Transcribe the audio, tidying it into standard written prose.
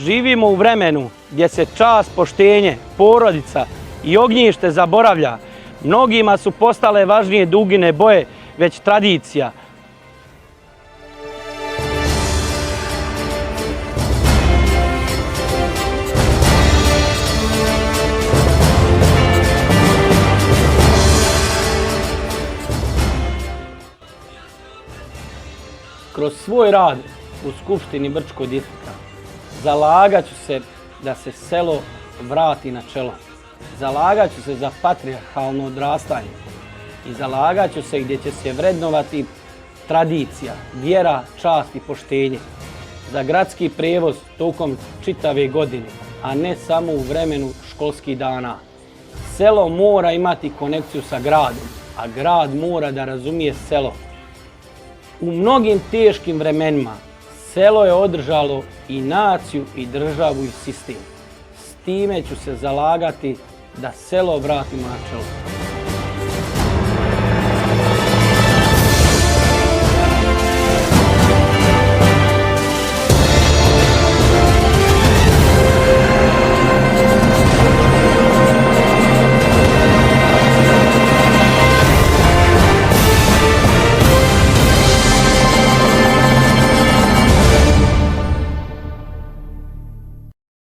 Živimo u vremenu gdje se čast, poštenje, porodica i ognjište zaboravlja. Mnogima su postale važnije dugine boje, već tradicija. Kroz svoj rad u Skupštini Brčkog distrikta zalagat ću se da se selo vrati na čelo. Zalagat ću se za patrijarhalno odrastanje i zalagat ću se gdje će se vrednovati tradicija, vjera, čast i poštenje. Za gradski prijevoz tokom čitave godine, a ne samo u vremenu školskih dana. Selo mora imati konekciju sa gradom, a grad mora da razumije selo. U mnogim teškim vremenima selo je održalo i naciju, i državu, i sistem. S time ću se zalagati da selo vratimo na čelo.